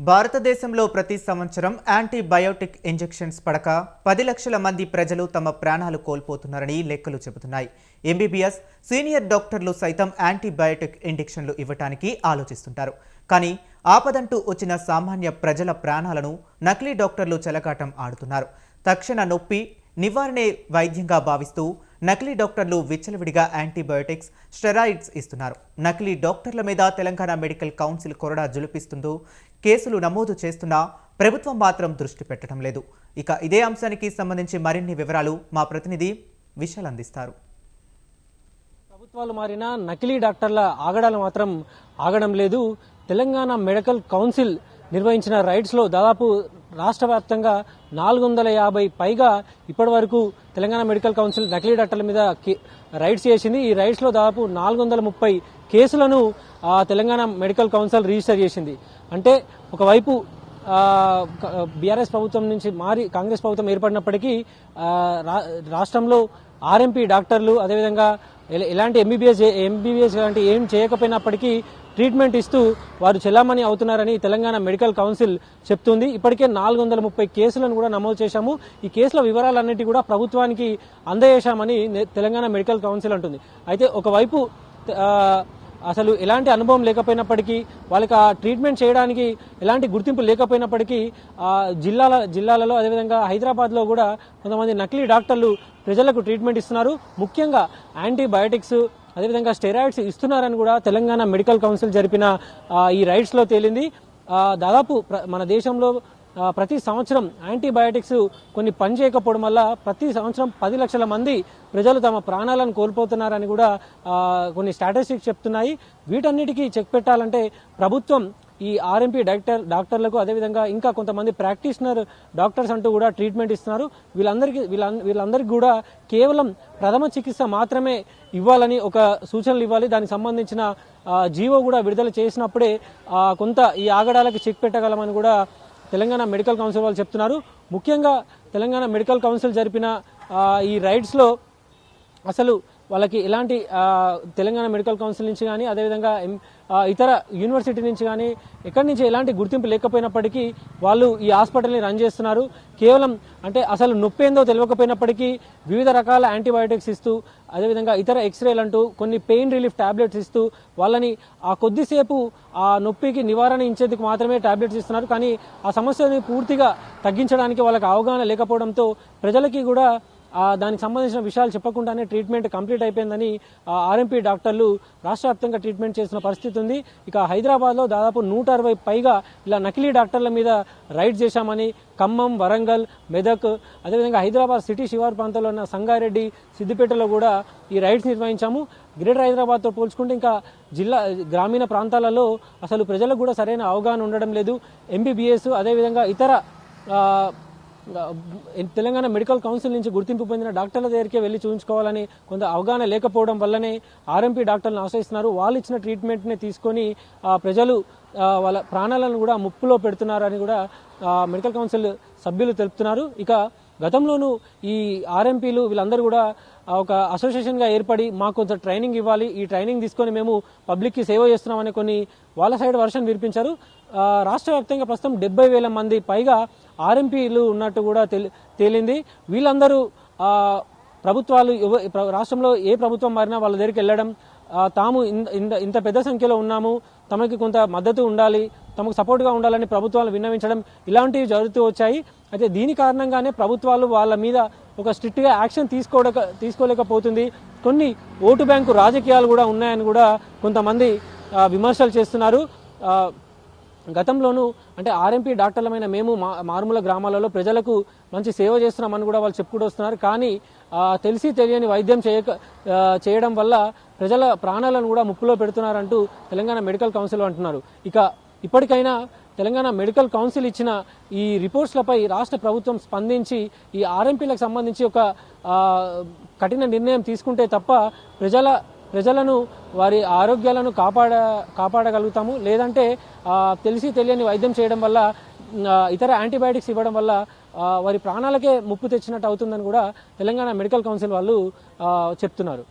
భారతదేశంలో ప్రతి సంవత్సరం యాంటీబయోటిక్ ఇంజెక్షన్స్ పడక 10 లక్షల మంది ప్రజలు తమ ప్రాణాలు కోల్పోతున్నారని లెక్కలు చెబుతున్నాయి. ఎంబీబీఎస్ సీనియర్ డాక్టర్లు సైతం యాంటీబయోటిక్ ఇంజెక్షన్లు ఇవ్వడానికి ఆలోచిస్తుంటారు. కానీ ఆపదంటూ వచ్చిన సామాన్య ప్రజల ప్రాణాలను నకిలీ డాక్టర్లు చెలగాటం ఆడుతున్నారు. తక్షణ నొప్పి నివారణే వైద్యంగా భావిస్తూ నకిలీ డాక్టర్లు విచ్చలవిడిగా యాంటీబయోటిక్స్, స్టెరాయిడ్స్ ఇస్తున్నారు. నకిలీ డాక్టర్ల మీద తెలంగాణ మెడికల్ కౌన్సిల్ కొరడా జులిపిస్తుందో కేసులు నమోదు చేస్తున్నా ప్రభుత్వం మాత్రం దృష్టి పెట్టడం లేదు. ఇక ఇదే అంశానికి సంబంధించి మరిన్ని వివరాలు మా ప్రతినిధి విశాల్ అందిస్తారు. ప్రభుత్వాలు మారినా నకిలీ డాక్టర్ల ఆగడాలు మాత్రం ఆగడం లేదు. తెలంగాణ మెడికల్ కౌన్సిల్ నిర్వహించిన రైడ్స్ లో దాదాపు రాష్ట్ర వ్యాప్తంగా 450 పైగా ఇప్పటి వరకు తెలంగాణ మెడికల్ కౌన్సిల్ నకిలీ డాక్టర్ల మీద రైడ్స్ చేసింది. ఈ రైడ్స్ లో దాదాపు 430 కేసులను తెలంగాణ మెడికల్ కౌన్సిల్ రిజిస్టర్ చేసింది. అంటే ఒకవైపు బీఆర్ఎస్ ప్రభుత్వం నుంచి మారి కాంగ్రెస్ ప్రభుత్వం ఏర్పడినప్పటికీ రాష్ట్రంలో ఆర్ఎంపీ డాక్టర్లు అదేవిధంగా ఎలాంటి ఎంబీబీఎస్ లాంటి ఏం చేయకపోయినప్పటికీ ట్రీట్మెంట్ ఇస్తూ వారు చెల్లామణి అవుతున్నారని తెలంగాణ మెడికల్ కౌన్సిల్ చెప్తుంది. ఇప్పటికే 430 కేసులను కూడా నమోదు చేశాము. ఈ కేసుల వివరాలన్నిటి కూడా ప్రభుత్వానికి అందజేశామని తెలంగాణ మెడికల్ కౌన్సిల్ అంటుంది. అయితే ఒకవైపు అసలు ఎలాంటి అనుభవం లేకపోయినప్పటికీ వాళ్ళకి ఆ ట్రీట్మెంట్ చేయడానికి ఎలాంటి గుర్తింపు లేకపోయినప్పటికీ జిల్లాలలో అదేవిధంగా హైదరాబాద్లో కూడా కొంతమంది నకిలీ డాక్టర్లు ప్రజలకు ట్రీట్మెంట్ ఇస్తున్నారు. ముఖ్యంగా యాంటీబయాటిక్స్ అదేవిధంగా స్టెరాయిడ్స్ ఇస్తున్నారని కూడా తెలంగాణ మెడికల్ కౌన్సిల్ జరిపిన ఈ రైడ్స్ లో తేలింది. దాదాపు మన దేశంలో ప్రతి సంవత్సరం యాంటీబయాటిక్స్ కొన్ని పనిచేయకపోవడం వల్ల ప్రతి సంవత్సరం 10 లక్షల మంది ప్రజలు తమ ప్రాణాలను కోల్పోతున్నారని కూడా కొన్ని స్టాటిస్టిక్స్ చెప్తున్నాయి. వీటన్నిటికీ చెక్ పెట్టాలంటే ప్రభుత్వం ఈ ఆర్ఎంపీ డాక్టర్లకు అదేవిధంగా ఇంకా కొంతమంది ప్రాక్టీషనర్ డాక్టర్స్ అంటూ కూడా ట్రీట్మెంట్ ఇస్తున్నారు. వీళ్ళందరికీ కూడా కేవలం ప్రథమ చికిత్స మాత్రమే ఇవ్వాలని ఒక సూచనలు ఇవ్వాలి. దానికి సంబంధించిన జీవో కూడా విడుదల చేసినప్పుడే కొంత ఈ ఆగడాలకు చెక్ పెట్టగలమని కూడా తెలంగాణ మెడికల్ కౌన్సిల్ వాళ్ళు చెప్తున్నారు. ముఖ్యంగా తెలంగాణ మెడికల్ కౌన్సిల్ జరిపిన ఈ రైడ్స్ లో అసలు వాళ్ళకి ఎలాంటి తెలంగాణ మెడికల్ కౌన్సిల్ నుంచి కానీ అదేవిధంగా ఇతర యూనివర్సిటీ నుంచి కానీ ఎక్కడి నుంచి ఎలాంటి గుర్తింపు లేకపోయినప్పటికీ వాళ్ళు ఈ హాస్పిటల్ని రన్ చేస్తున్నారు. కేవలం అంటే అసలు నొప్పి ఏందో తెలియకపోయినప్పటికీ వివిధ రకాల యాంటీబయాటిక్స్ ఇస్తూ అదేవిధంగా ఇతర ఎక్స్రేలు అంటూ కొన్ని పెయిన్ రిలీఫ్ టాబ్లెట్స్ ఇస్తూ వాళ్ళని ఆ కొద్దిసేపు ఆ నొప్పికి నివారణ ఇచ్చేందుకు మాత్రమే టాబ్లెట్స్ ఇస్తున్నారు. కానీ ఆ సమస్యని పూర్తిగా తగ్గించడానికి వాళ్ళకి అవగాహన లేకపోవడంతో ప్రజలకి కూడా దానికి సంబంధించిన విషయాలు చెప్పకుండానే ట్రీట్మెంట్ కంప్లీట్ అయిపోయిందని ఆర్ఎంపీ డాక్టర్లు రాష్ట్ర వ్యాప్తంగా ట్రీట్మెంట్ చేసిన పరిస్థితి ఉంది. ఇక హైదరాబాద్లో దాదాపు 160 పైగా ఇలా నకిలీ డాక్టర్ల మీద రైడ్ చేశామని ఖమ్మం, వరంగల్, మెదక్ అదేవిధంగా హైదరాబాద్ సిటీ శివారు ప్రాంతంలో ఉన్న సంగారెడ్డి, సిద్దిపేటలో కూడా ఈ రైడ్స్ నిర్వహించాము. గ్రేటర్ హైదరాబాద్తో పోల్చుకుంటే ఇంకా గ్రామీణ ప్రాంతాలలో అసలు ప్రజలకు కూడా సరైన అవగాహన ఉండడం లేదు. ఎంబీబీఎస్ అదేవిధంగా ఇతర తెలంగాణ మెడికల్ కౌన్సిల్ నుంచి గుర్తింపు పొందిన డాక్టర్ల దగ్గరికే వెళ్లి చూపించుకోవాలని కొంత అవగాహన లేకపోవడం వల్లనే ఆర్ఎంపీ డాక్టర్లను ఆశ్రయిస్తున్నారు. వాళ్ళు ఇచ్చిన ట్రీట్మెంట్ని తీసుకొని ప్రజలు వాళ్ళ ప్రాణాలను కూడా ముప్పులో పెడుతున్నారని కూడా మెడికల్ కౌన్సిల్ సభ్యులు తెలుపుతున్నారు. ఇక గతంలోనూ ఈ ఆర్ఎంపీలు వీళ్ళందరూ కూడా ఒక అసోసియేషన్గా ఏర్పడి మాకు కొంత ట్రైనింగ్ ఇవ్వాలి, ఈ ట్రైనింగ్ తీసుకొని మేము పబ్లిక్కి సేవ చేస్తున్నామని కొన్ని వాళ్ళ సైడ్ వర్షన్ వినిపించారు. రాష్ట్ర వ్యాప్తంగా ప్రస్తుతం 70,000 మంది పైగా ఆర్ఎంపీలు ఉన్నట్టు కూడా తేలింది. వీళ్ళందరూ ప్రభుత్వాలు రాష్ట్రంలో ఏ ప్రభుత్వం మారినా వాళ్ళ దగ్గరికి వెళ్ళడం, తాము ఇంత పెద్ద సంఖ్యలో ఉన్నాము, తమకి కొంత మద్దతు ఉండాలి, తమకు సపోర్ట్గా ఉండాలని ప్రభుత్వాలు విన్నవించడం ఇలాంటివి జరుగుతూ వచ్చాయి. అయితే దీని కారణంగానే ప్రభుత్వాలు వాళ్ళ మీద ఒక స్ట్రిక్ట్గా యాక్షన్ తీసుకోలేకపోతుంది. కొన్ని ఓటు బ్యాంకు రాజకీయాలు కూడా ఉన్నాయని కూడా కొంతమంది విమర్శలు చేస్తున్నారు. గతంలోనూ అంటే ఆర్ఎంపీ డాక్టర్లమైన మేము మారుమూల గ్రామాలలో ప్రజలకు మంచి సేవ చేస్తున్నామని కూడా వాళ్ళు చెప్పుకుంటూ వస్తున్నారు. కానీ తెలిసి తెలియని వైద్యం చేయడం వల్ల ప్రజల ప్రాణాలను కూడా ముప్పులో పెడుతున్నారంటూ తెలంగాణ మెడికల్ కౌన్సిల్ అంటున్నారు. ఇక ఇప్పటికైనా తెలంగాణ మెడికల్ కౌన్సిల్ ఇచ్చిన ఈ రిపోర్ట్స్లపై రాష్ట్ర ప్రభుత్వం స్పందించి ఈ ఆర్ఎంపీలకు సంబంధించి ఒక కఠిన నిర్ణయం తీసుకుంటే తప్ప ప్రజలను వారి ఆరోగ్యాలను కాపాడగలుగుతాము. లేదంటే తెలిసి తెలియని వైద్యం చేయడం వల్ల ఇతర యాంటీబయాటిక్స్ ఇవ్వడం వల్ల వారి ప్రాణాలకే ముప్పు తెచ్చినట్టు అవుతుందని కూడా తెలంగాణ మెడికల్ కౌన్సిల్ వాళ్ళు చెప్తున్నారు.